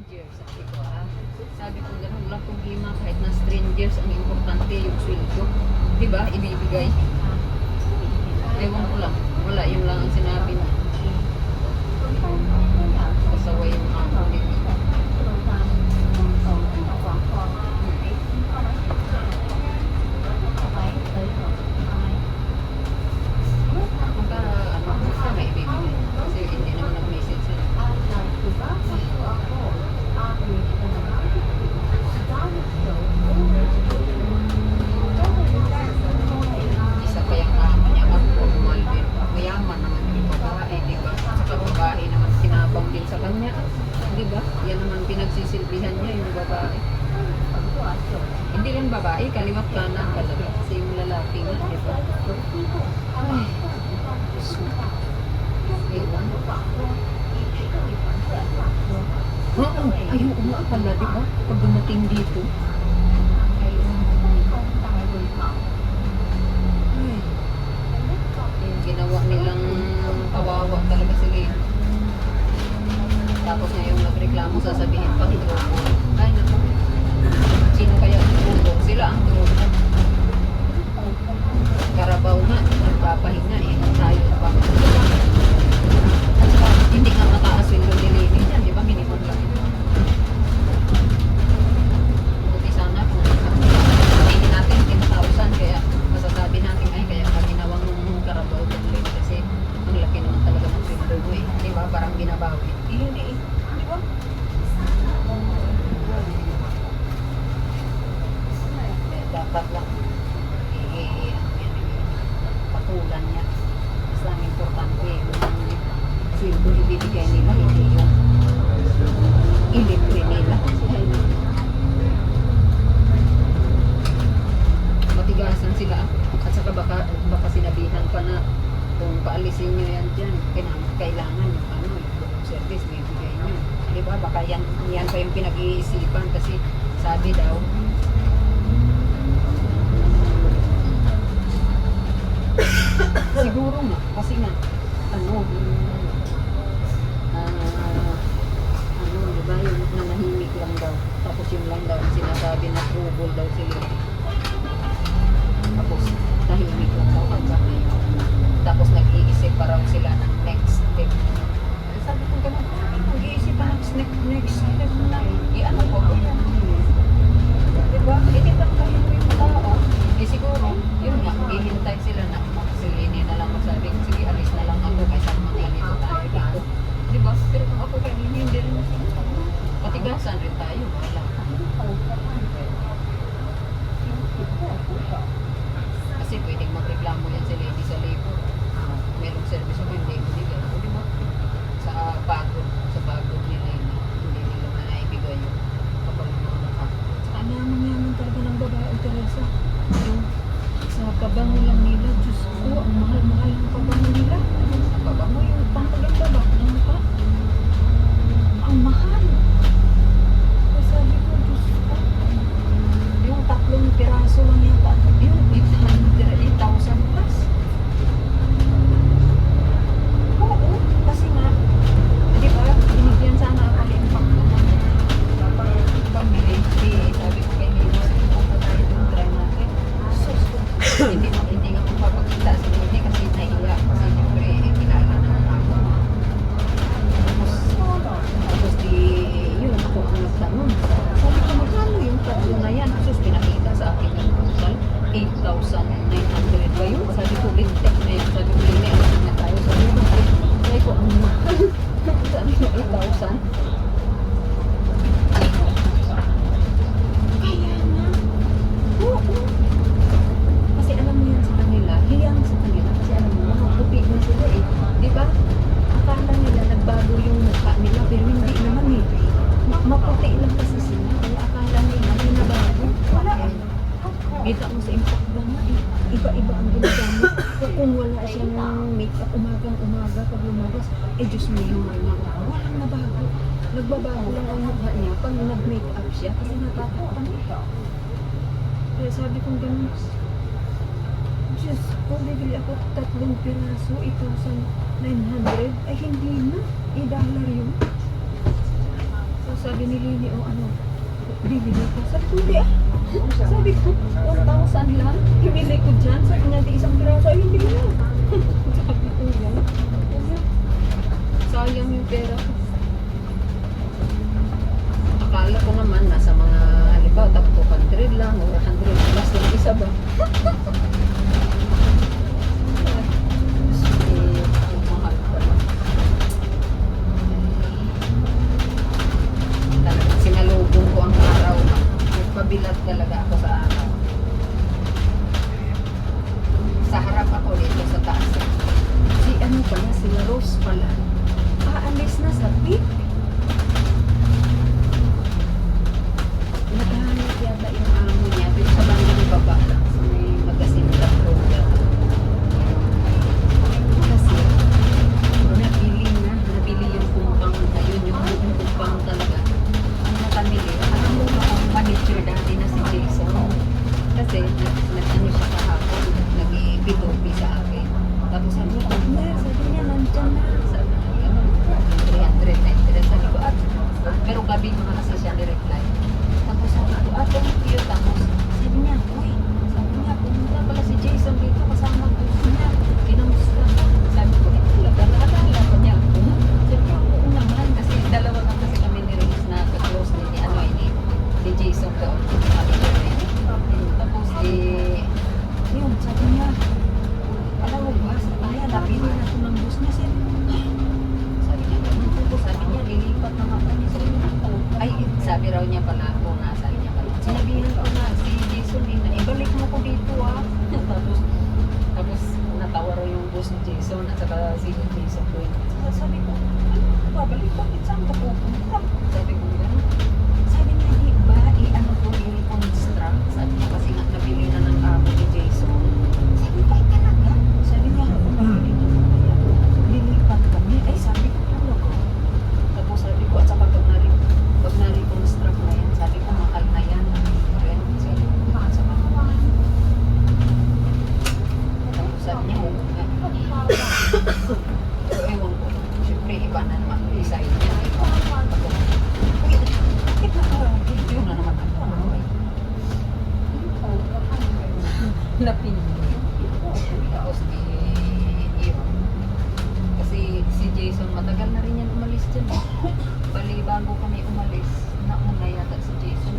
strangers. Sabi ko, sabi ko gano'n, wala problema kahit na strangers, ang importante yung sweldo. Diba? Ibibigay. Ewan ko lang. Wala, yun lang ang sinabi niya. Kasaway yung ako dito. Isa pa yung amo niya, abnormal din. Mayaman naman yung babae, di ba? Saka babae naman kinabang din sa kanya. Di ba? Yan naman pinagsisilbihan niya yung babae. Hindi rin babae, kaliwat kanan talaga. Kasi yung lalaki nga, di ba? Ay, ewan. Ayaw nga pala, di ba? Pag dumating dito. Yung ginawa nilang kawawa talaga sila. Tapos niya yung nagreklamo, sasabihin pa, drogo. Ay, naku. Sino kaya drogo? Sila ang drogo. Karabaw nga, nagpapahinga eh. Tayo pa. Hindi nga mataas yung delivery niya, di ba? Minimum lang. Buti sana kung sabihin natin 10,000, kaya masasabi natin ay kaya ka ginawang karabaw delivery kasi ang laki naman talaga ng sweldo mo eh. Di ba? Parang binabawi. Hindi eh. Di ba? Dapat lang patulan niya. Basta ang importante yung sweldo ibibigay nila, hindi yung ilibre nila. Matigasan sila at saka baka sinabihan pa na kung paalisin nyo yan dyan, kailangan yung yung service bibigay nyo. Diba? Baka yan pa yung pinag-iisipan kasi sabi daw siguro nga, kasi nga diba yung nanahimik lang daw, tapos yung lang daw sinasabi na trouble daw sila, tapos tahimik lang daw tapos nag-iisip pa raw sila ng next step. Sabi ko gano'n, nag-iisip pa ng next step na i-ano ko ba yan, diba? Hindi pa kayo yung tao siguro, yun nga, hihintay sila na silinin na lang magsabi, sige alis na lang ako kaysa maglanito tayo dito, diba? Pero kung ako kanina hindi rin patigasan rin tayo, wala kasi pwedeng magreklamo yan si lady sa labor, merong service ako hindi mo nila, diba? Sa pagod nila yun, hindi nila maibigay yung kapag mga mukha. Saka naman talaga ng babae, Teresa. Yung sa kabango lang nila, Diyos ko, ang mahal-mahal ng kabango nila. Ang kabango yung pangkaganda ba? Ang mukha? Ang mahal. Kaya sabi ko, Diyos ko, yung 3 piraso lang yata, yung 8,000 plus. Oo, kasi nga, di ba, binigyan sana ako ng pakto ng pambili. Sabi ko kay Nino, punta tayo doon, try natin. Hindi nga magpapakita sa hindi kasi nahiya kasi siyempre kilala naman ako. Tapos yun ako ang nagtanong. Sabi ko, magkano yung tatlo na yan? Sus, pinakita sa akin yung total 8,900 ba yun? Sabi ko, lintek na yun. Sabi ko, lintek na tayo. Sabi ko, ang mahal. Sabi ko, 8,000. Kaya na. Oo. Kasi alam mo yan sa kanila, hiyang sa kanila. Kasi alam mo, mga puti na sila eh. Di ba? Akala nila nagbago yung mukha nila, pero hindi naman eh. Maputi lang kasi sila. Kaya akala nila nabago. Wala eh. Kita mo sa impact ba nga eh. Iba-iba ang ginagamit. Kung wala siyang make-up umaga pag lumabas, Diyos mo yung mga walang nabago. Nagbabago lang ang mukha niya pag nag-make-up siya kasi natatakpan niya. Kaya sabi kong gano'n, Diyos ko, bibili ako 3 piraso, 8,900. Ay, hindi na. $1 yun. Sus sabi ni Lini, o ano, bibili ko. Sabi ko, hindi ah. Sabi ko, 1,000 lang. Ibili ko dyan. Sabi niya, di isang piraso. Ay, hindi na. Sabi ko, yan. Sayang yung pera ko. Akala ko naman, nasa mga, halimbawa, tapos 200 lang, o 100 plus lang isa ba? Mahal pala. Talagang sinalubong ko ang araw. Nagpabilat talaga ako sa araw. Sa harap ako dito sa taas. Si ano pala, si Rose pala. Aalis na sa beach. Naghahanap yata yung amo niya. Pero sa bandang baba lang. Sa may magasin na program. Kasi, nabili yung kumpang. Ayun, yung kumpang talaga. Ang nakamili. Alam mo ba ang manager dati na si Jason? Kasi, nag-ano siya kahapon. Nag-ipitopi sa akin. Tapos sabi niya, sabi niya, nandyan na. Sabi niya, 390. Sabi ko, pero gabi ko na kasi siya ni-reply. Tapos sabi ko, thank you. Tapos sabi niya, uy, sabi niya, pumunta pala si Jason dito kasama ko niya. Kinamusta. Sabi ko, talaga, naalala ko niya ako. Sabi ko, oo naman. Kasi dalawa lang kasi kami ni Rose na ka-close ni Jason ko. Tapos, yun, sabi niya, alam mo ba, napili na ito ng bus niya. Sabi niya, sabi niya, lilipat na ako niya. Ay, sabi raw niya pala ako na, sabi niya pala. Sinabihan ko na si Jason din na, ibalik mo ko dito ah. Tapos natawa raw yung bus ni Jason at saka si Jason ko. Sabi ko, ano, babalik bakit saan ka pupunta? Sabi ko, gano'n. Sabi niya, di ba, ano ko, i-construct? Sabi niya, kasi nga nabili na ng amo ni Jason. Sabi ko, ay talaga? Sabi niya, lilipat kami. Ay, sabi ko, talaga. Tapos sabi ko, at saka pag na-reconstruct na yan, sabi ko, mahal na yan. Rent. Sabi ko, bakit sa mga? Tapos sabi niya, oo nga. Pero ewan ko. Siyempre, iba na naman. Design niya. Uy, bakit naka-video na naman ako? Napindi. Tapos kasi si Jason matagal na rin yan umalis dyan. Bali bago kami umalis, nauna yata si Jason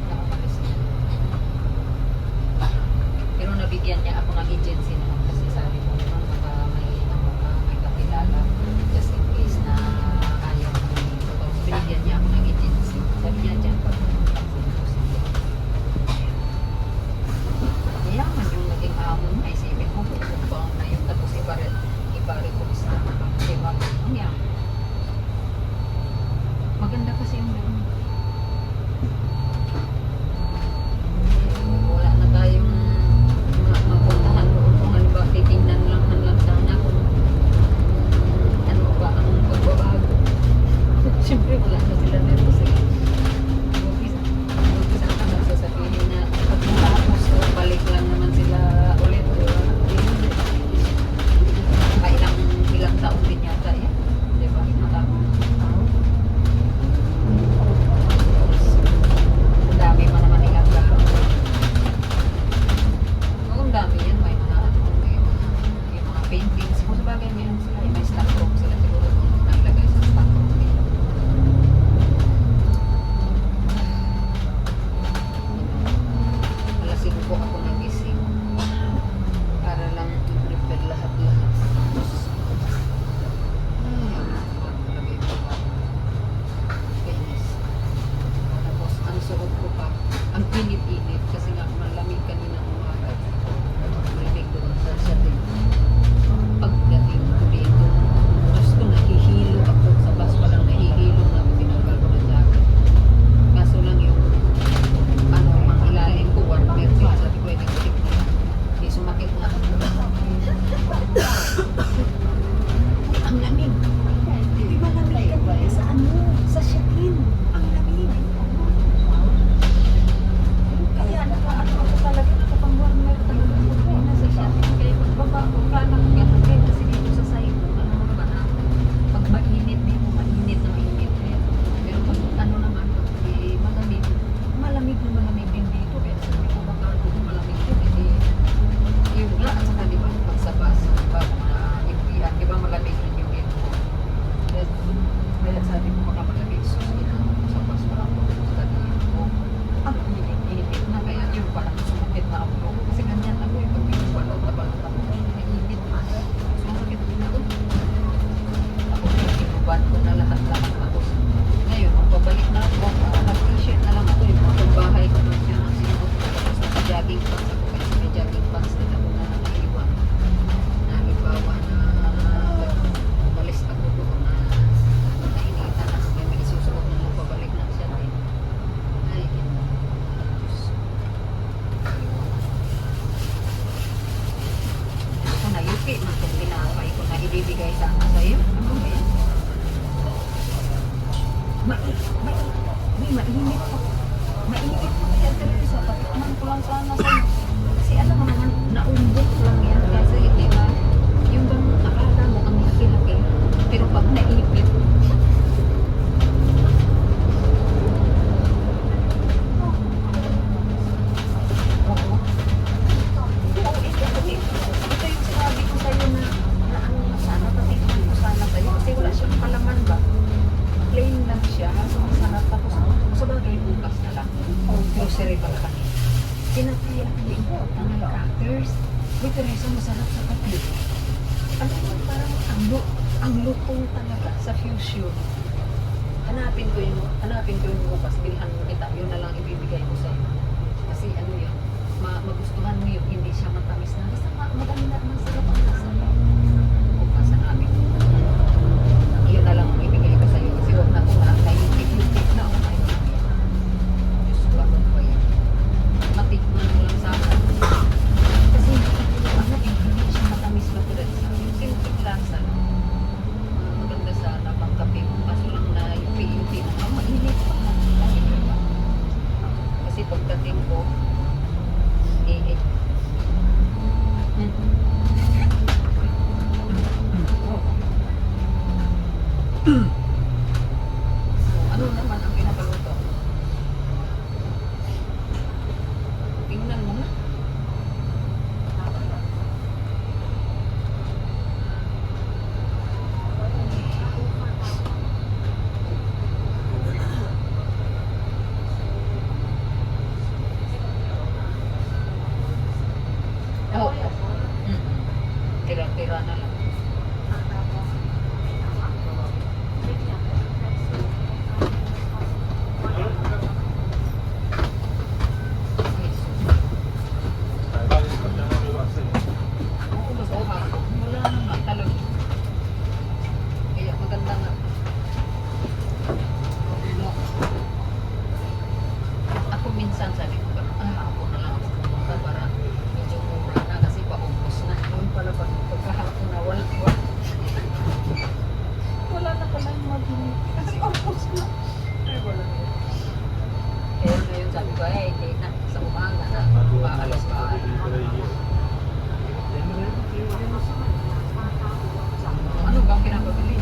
na umalis dyan. Pero nabigyan niya ako ng agency naman kasi sabi ko naman baka may ibibigay sana sa'yo. Ano ba yan? Mainit pa. Mainit pa kaya Teresa. Patikman ko lang sana sa'yo. Kasi alam mo naman, naumbok lang yan. Kasi di ba, yung bang akala mo ang laki-laki. Pero pag naipit, oo. Oo, ito yung sinabi ko sa'yo na ano na sana, patikman ko sana sa'yo. Kasi wala siyang palaman ba? Plain lang siya. So, masarap. Tapos, sa bagay, bukas na lang. Grocery pala kami. Pinatay ako din ko ang crackers. Uy, Teresa, masarap sa kape. Ano yun, parang ang lutong talaga sa fusion. Hanapin ko yung bukas. Bilhan mo kita. Yun na lang ibibigay ko sa'yo. Kasi ano yun, magustuhan mo yun. Hindi siya matamis na. Basta madami na masarap ang lasa. Bukas na namin. Yun na lang ibigay ko sa'yo. Kasi huwag na kung nakahintip na ako kayo. Diyos ko, ano ba yan? Matikman mo lang sana. Kasi ano, hindi siya matamis ba tulad sa akin. Simple lasa. Maganda sana pang kape mo. Kaso lang na yupi-yupi na. Mainit pa. Kasi pagdating ko, ano naman ang pinakaluto? Tingnan mo na. Oo. Tira-tira na lang. Oo, basta hapon. Wala na nga talaga. Kaya maganda nga. No. Ako minsan sabi ko, hapon na lang ako pumunta para medyo mura na kasi paubos na. Yun pala pagkahapon na wala na pala yung mabili. Kasi ubos na. Ay, wala na yun. Kaya ngayon sabi ko, hindi na. Sa umaga na. Maalas pa. Ano bang pinapabili?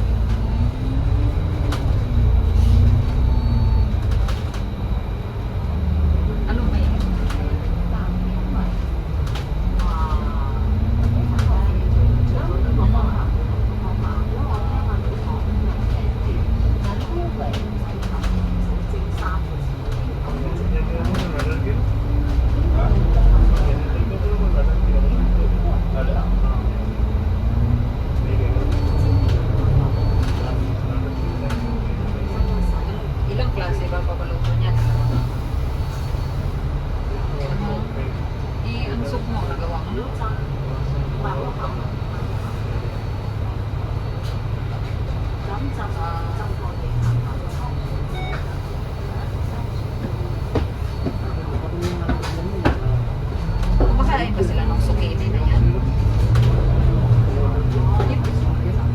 Ano ba yun? Ilang klase ba papaluto niyan? Ang soup mo, nagawa mo? Kumakain ba sila ng zucchini na yan?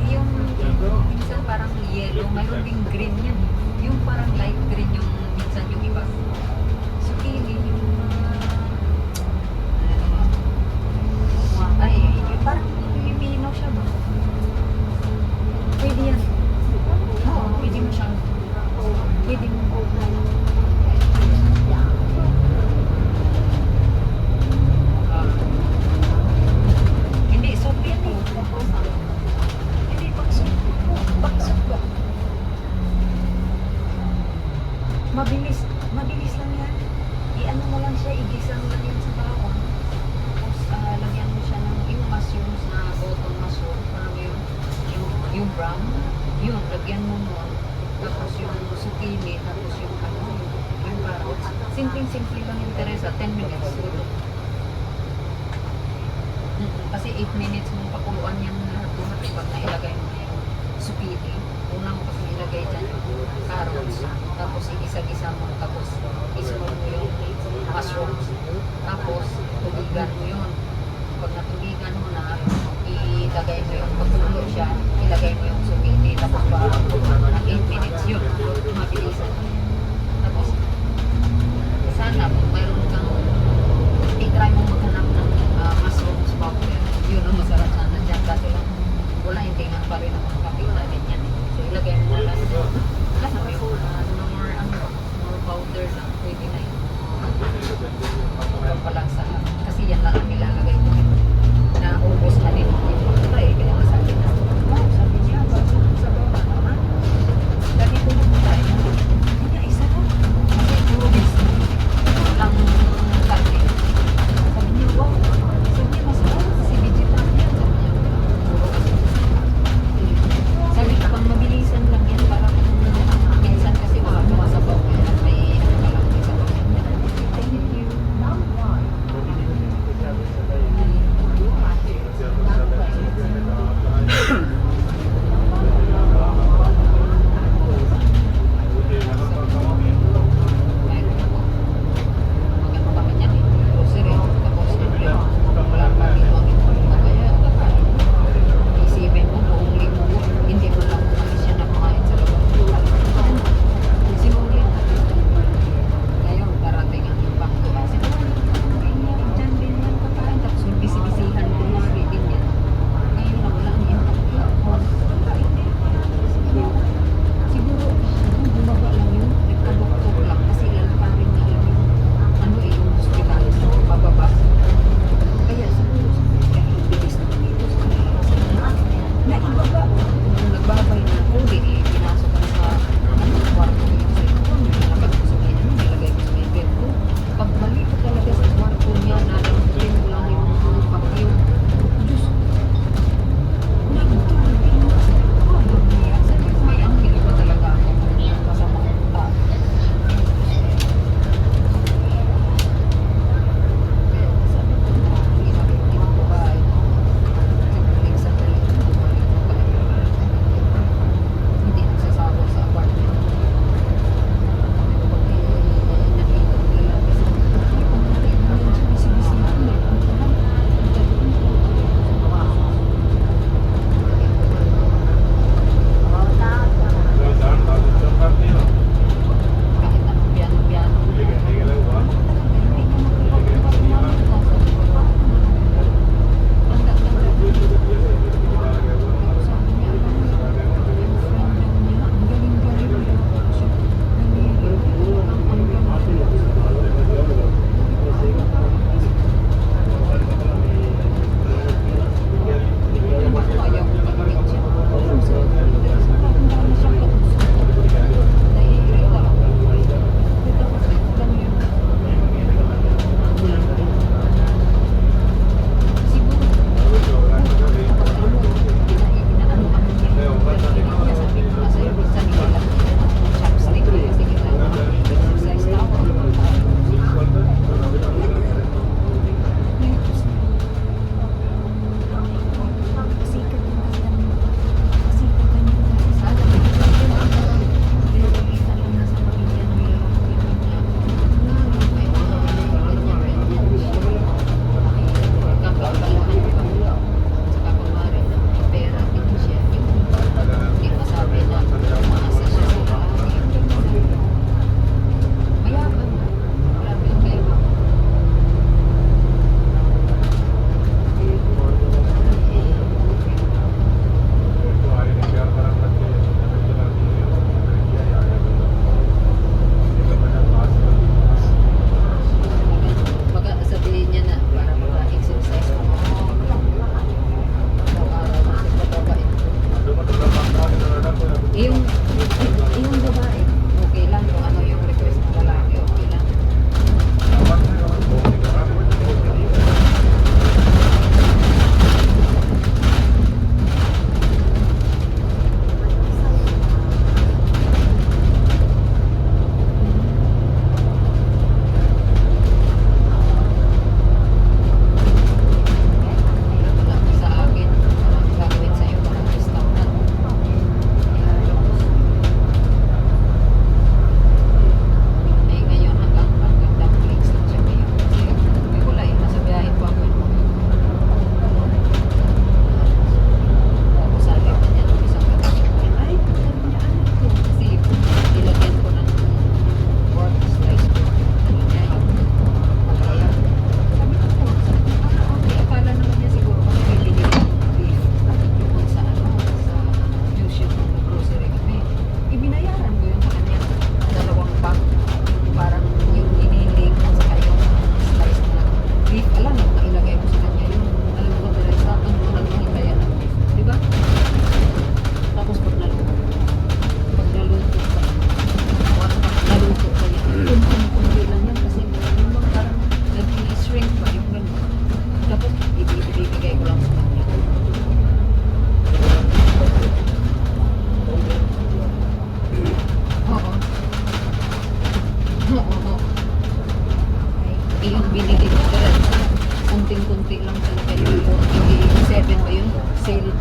Yung minsan parang yellow, mayroon ding green yan. Yung parang light green yung minsan yung iba. Zucchini, yung ay, parang Filipino siya ba? Pwede yan. Oo, pwede mo siyang pwede mo hindi, soup yan eh. Hindi, paksok. Paksok ba? Mabilis lang yan. I-ano mo lang siya, igisa mo lang yan sa bawang. Tapos lagyan mo siya ng yung mushrooms na bottom mushroom. Parang yung brown. Yun, lagyan mo nun. Tapos yung zucchini, tapos yung carrots. Simpleng-simple lang yung Teresa, 10 minutes. Kasi 8 minutes mong pakuluan yan lahat pag nailagay mo na yung zucchini. Una mo kasi ilagay dyan yung carrots. Tapos igisa-gisa mo. Tapos ismol mo yung mushrooms. Tapos tubigan mo yun. Pag natubigan mo na, ilagay mo yung pagkulo siya, ilagay mo yung sumiti, tapos pa mga 8 minutes yun. Mabilisan. Tapos, sana kung mayroon kang i-try mo maghanap ng mushrooms powder, yun ang masarap sana dyan. Kaso lang, wala yung tingnan pa rin ang mga kapita din yan. So, ilagay mo lang sa alam mo yung more powder lang, pwede na yun. Pampalasa lang. Kasi yan lang ang nilalagay ko. Naubos na din yung pagkatay. Kaya masabi na, wow, sabi niya, sa bawah naman. Ganito yung tayo. Hindi niya, isa lang. Kasi puro bis. Walang karne. Sabi niya, wow. Sabi niya, masarap. Kasi vegetarian. Sabi niya, puro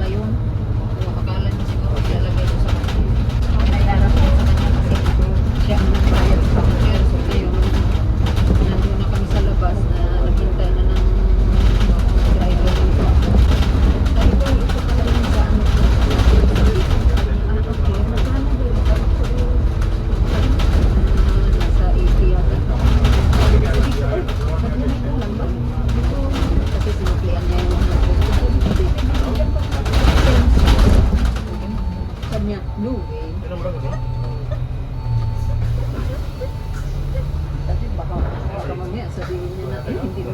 yun. So, akala niya siguro ilalagay ko sa kanya. Pinayaran ko sa kanya kasi siya ang nagbayad sa voucher. So, ngayon, nandun na kami sa labas na naghintay na ng driver dito. Sabi ko, ito pala yung sa ano ko. Okay, magkano ba yun? Sabi ko, nasa 80 yata. Sabi ko, ay, ba't may kulang ba? Dito, kasi sinuklian niya yung mga ko. Sabi niya, no way. Kasi baka mamaya sabihin niya na hindi mo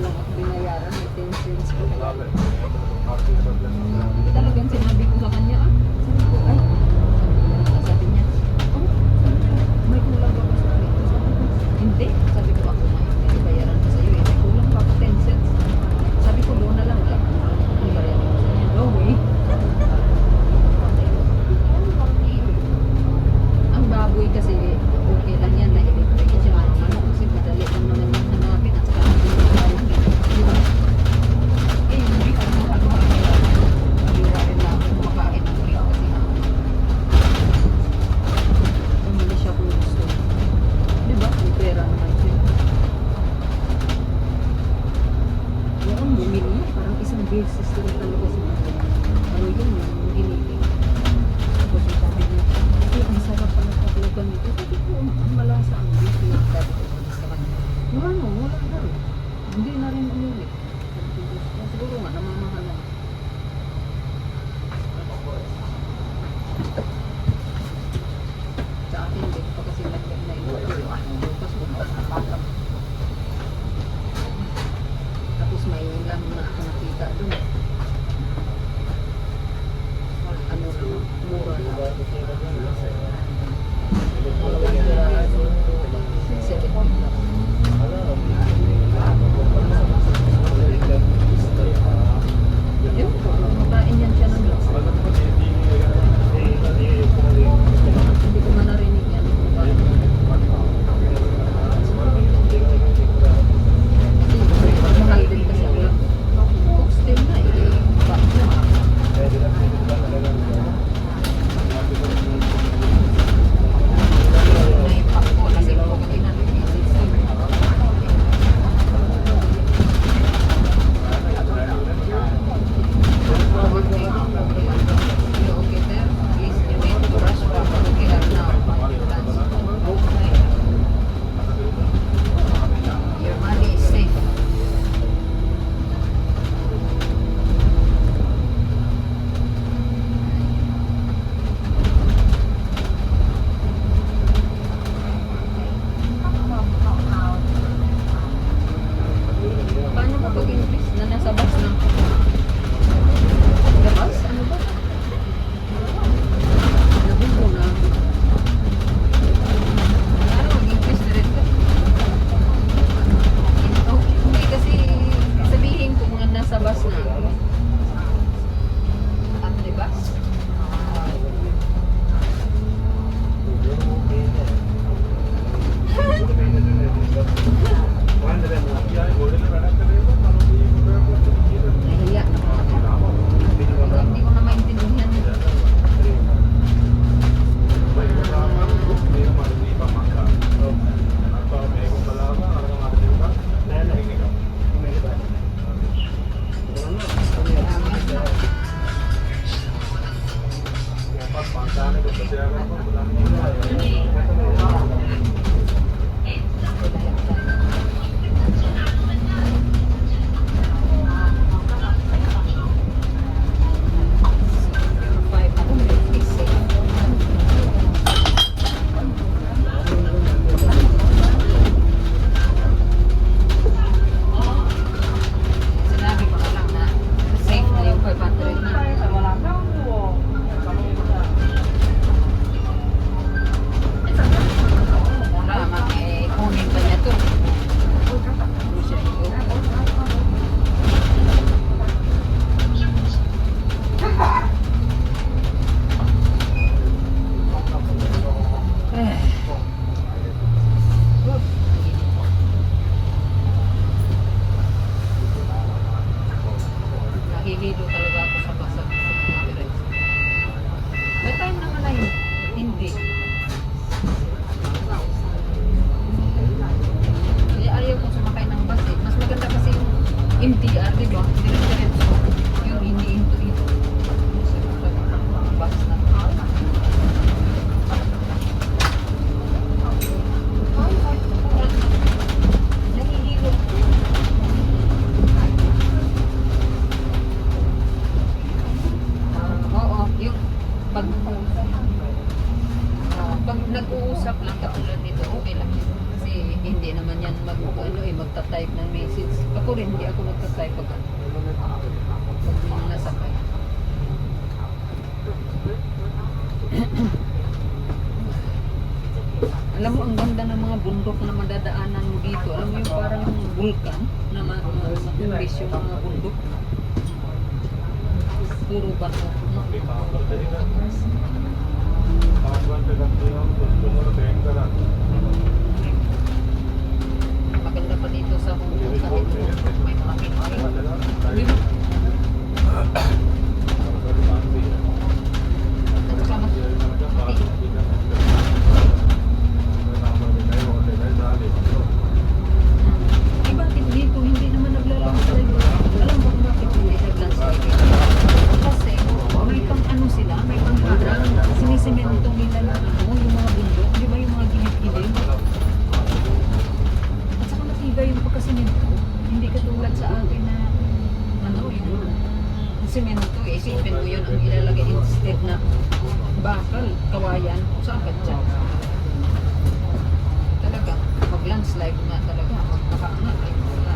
lang ako binayaran may 10 cents ko. Talagang sinabi ko sa kanya, sabi ko, ay, sabi niya, oh, may kulang ba ko sa kanya? Sabi ko, hindi. Sabi ko, ako may bayaran ko sa'yo eh. May kulang pa ako 10 cents. Sabi ko, doon na lang wala. May bayaran ko sa'yo. No way. Ang baboy kasi, okay lang yan na electric siya. Ano kasi madali lang naman yung hanapin at saka hindi mo kaya. Di ba? Eh, hindi ka naman kaliwa rin na ako kumakain ng break kasi bumili siya kung gusto. Di ba? May pera naman siya. Noon bumili, parang isang beses lang talaga siya. Ano yun, yung giniling. Tapos yung sabi niya, ay, ang sarap pala kaplugan nito. Sabi ko, ang malasa ang beef. Sabi ko, sa kanya. Wala na rin. Hindi na rin umuwi. Sabi ko, siguro nga, namamahal na. Sa akin, hindi ko pa kasi lagyan na ito. Bukas, bukas na patang. Tapos may lang na ako nakita doon. Ano na, mura na. Yun, makain yan siya ng lasa. Hindi ko man narinig yan. Mahal din kasi ako. Cook still na eh. Naipako kasi ko kinalipisit siya. Okay there. Please you need to rush back to KL now. Okay. Your money is safe. Paano ba pag-English na nasa bus na? The bus? Ano ba? Nabubo na. Paano mag-English na rin ka? Okay, hindi kasi sabihin ko mga nasa bus na. At the bus? Nahiya. Hindi ko na maintindihan. Sinabi ko na lang na safe na yung 500 niya. Pag, pag nag-uusap lang katulad nito, okay lang yun. Kasi hindi naman yan magta-type ng message. Ako rin, hindi ako magta-type pag nasakay. Alam mo, ang ganda ng mga bundok na madadaanan mo dito. Alam mo yung parang vulkan na matumbis yung mga bundok. Puro bato. Maganda pa dito sa bundok kahit may mga pinagin. Di ba? At saka iba dito, hindi naman naglalandslide. Alam mo kung bakit hindi naglandslide? Kasi may pang ano sila, may pang harang. Sinisemento nila ng yung mga bundok. Di ba yung mga gilid-gilid? At saka matibay yung pagkasemento. Hindi katulad sa akin na yung semento. Isipin mo yun ang ilalagay instead na bakal, kawayan, sa agad dyan. Talaga, mag-landslide na talaga. Makaangat ay wala.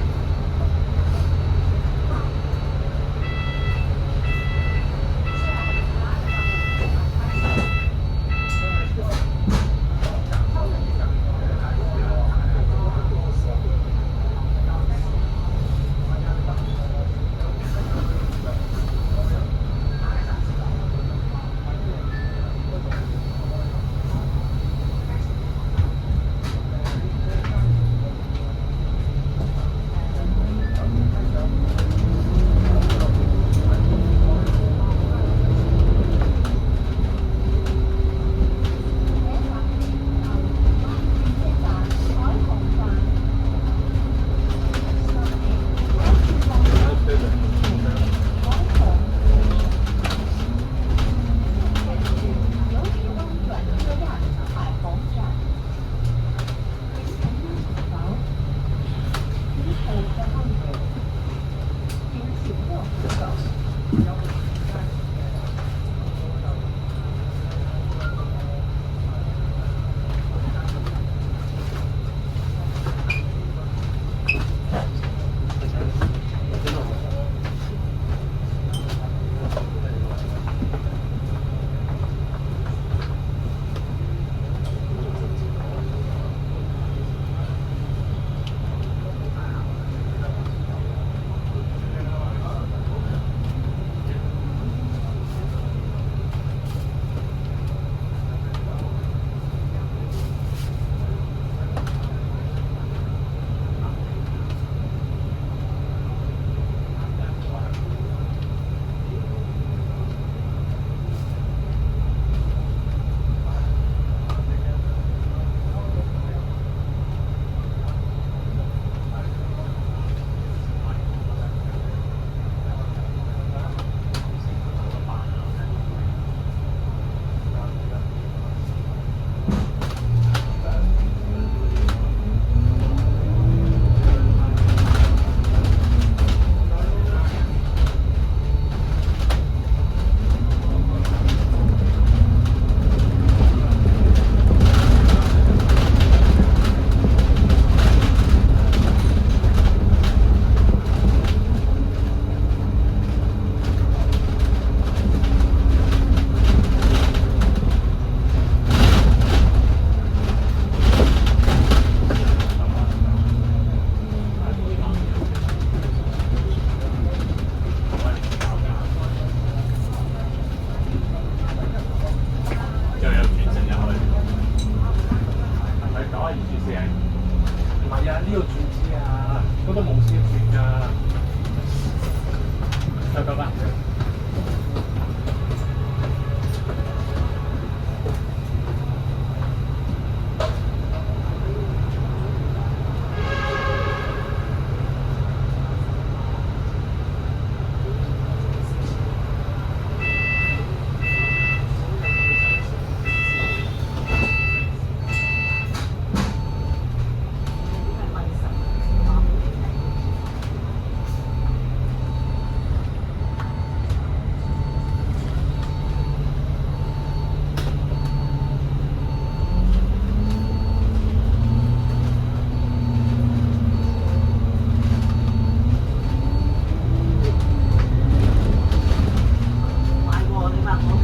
ako.